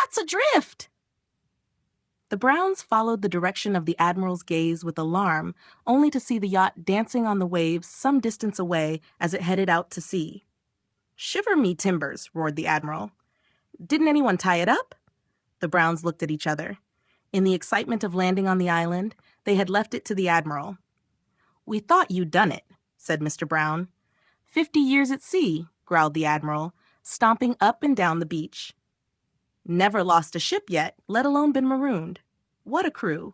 yacht's adrift!" The Browns followed the direction of the Admiral's gaze with alarm, only to see the yacht dancing on the waves some distance away as it headed out to sea. "Shiver me timbers," roared the Admiral. "Didn't anyone tie it up?" The Browns looked at each other. In the excitement of landing on the island, they had left it to the Admiral. "We thought you'd done it," said Mr. Brown. 50 years at sea," growled the Admiral, stomping up and down the beach. "Never lost a ship yet, let alone been marooned. What a crew."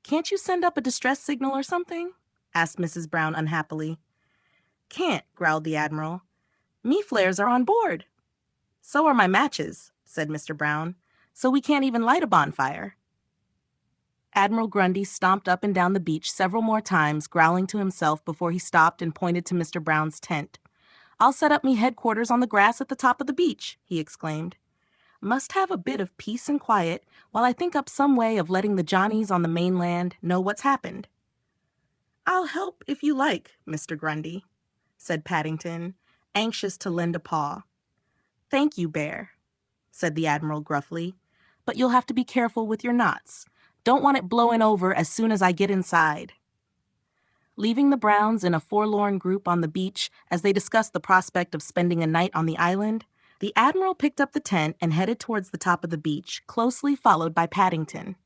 "Can't you send up a distress signal or something?" asked Mrs. Brown unhappily. "Can't," growled the Admiral. "Me flares are on board." "So are my matches," said Mr. Brown. "So we can't even light a bonfire." Admiral Grundy stomped up and down the beach several more times, growling to himself before he stopped and pointed to Mr. Brown's tent. "I'll set up me headquarters on the grass at the top of the beach," he exclaimed. "Must have a bit of peace and quiet while I think up some way of letting the Johnnies on the mainland know what's happened." "I'll help if you like, Mr. Grundy," said Paddington, anxious to lend a paw. "Thank you, Bear," said the Admiral gruffly, "but you'll have to be careful with your knots. Don't want it blowing over as soon as I get inside." Leaving the Browns in a forlorn group on the beach as they discussed the prospect of spending a night on the island, the Admiral picked up the tent and headed towards the top of the beach, closely followed by Paddington.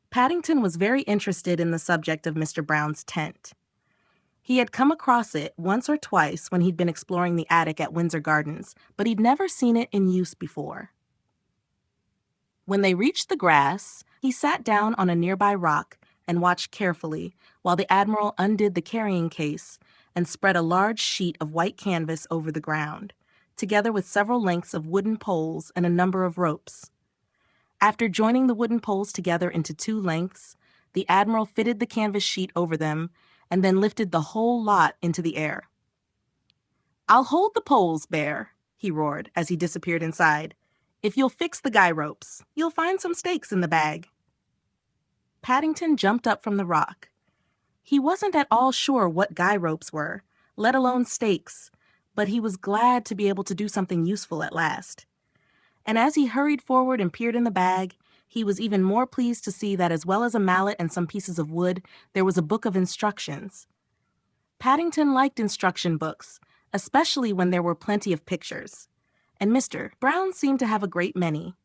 Paddington was very interested in the subject of Mr. Brown's tent. He had come across it once or twice when he'd been exploring the attic at Windsor Gardens, but he'd never seen it in use before. When they reached the grass, he sat down on a nearby rock and watched carefully while the Admiral undid the carrying case and spread a large sheet of white canvas over the ground, together with several lengths of wooden poles and a number of ropes. After joining the wooden poles together into 2 lengths, the Admiral fitted the canvas sheet over them and then lifted the whole lot into the air. "I'll hold the poles, Bear," he roared as he disappeared inside. "If you'll fix the guy ropes, you'll find some stakes in the bag." Paddington jumped up from the rock. He wasn't at all sure what guy ropes were, let alone stakes, but he was glad to be able to do something useful at last. And as he hurried forward and peered in the bag, he was even more pleased to see that as well as a mallet and some pieces of wood, there was a book of instructions. Paddington liked instruction books, especially when there were plenty of pictures, and Mr. Brown seemed to have a great many.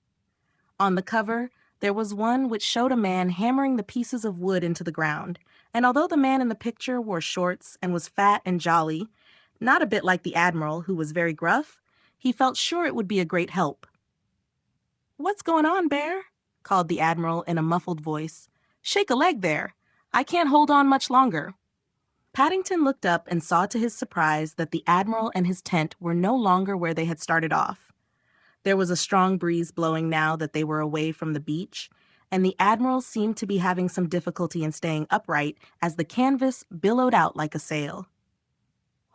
On the cover, there was one which showed a man hammering the pieces of wood into the ground, and although the man in the picture wore shorts and was fat and jolly, not a bit like the Admiral, who was very gruff, he felt sure it would be a great help. "What's going on, Bear?" called the Admiral in a muffled voice. "Shake a leg there. I can't hold on much longer." Paddington looked up and saw to his surprise that the Admiral and his tent were no longer where they had started off. There was a strong breeze blowing now that they were away from the beach, and the Admiral seemed to be having some difficulty in staying upright as the canvas billowed out like a sail.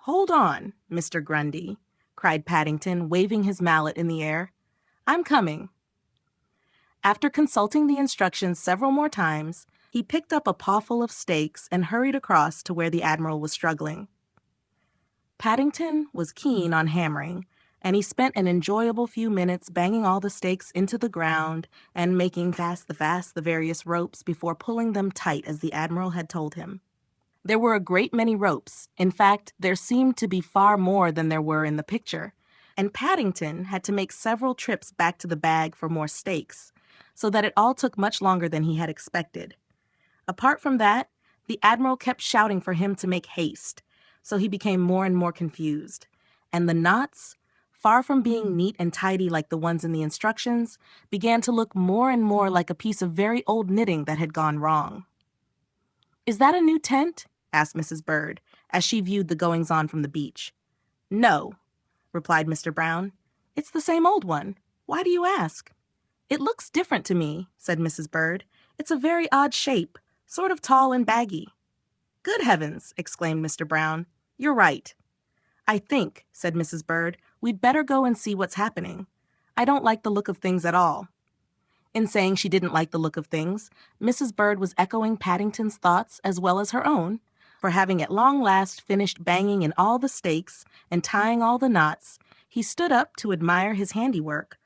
"Hold on, Mr. Grundy," cried Paddington, waving his mallet in the air. "I'm coming." After consulting the instructions several more times, he picked up a pawful of stakes and hurried across to where the Admiral was struggling. Paddington was keen on hammering, and he spent an enjoyable few minutes banging all the stakes into the ground and making fast the various ropes before pulling them tight as the Admiral had told him. There were a great many ropes. In fact, there seemed to be far more than there were in the picture, and Paddington had to make several trips back to the bag for more stakes, so that it all took much longer than he had expected. Apart from that, the Admiral kept shouting for him to make haste, so he became more and more confused, and the knots, far from being neat and tidy like the ones in the instructions, began to look more and more like a piece of very old knitting that had gone wrong. "Is that a new tent?" asked Mrs. Bird, as she viewed the goings-on from the beach. "No," replied Mr. Brown. "It's the same old one. Why do you ask?" "It looks different to me," said Mrs. Bird. "It's a very odd shape, sort of tall and baggy." "Good heavens!" exclaimed Mr. Brown. "You're right." "I think," said Mrs. Bird, "we'd better go and see what's happening. I don't like the look of things at all." In saying she didn't like the look of things, Mrs. Bird was echoing Paddington's thoughts as well as her own, for having at long last finished banging in all the stakes and tying all the knots, he stood up to admire his handiwork,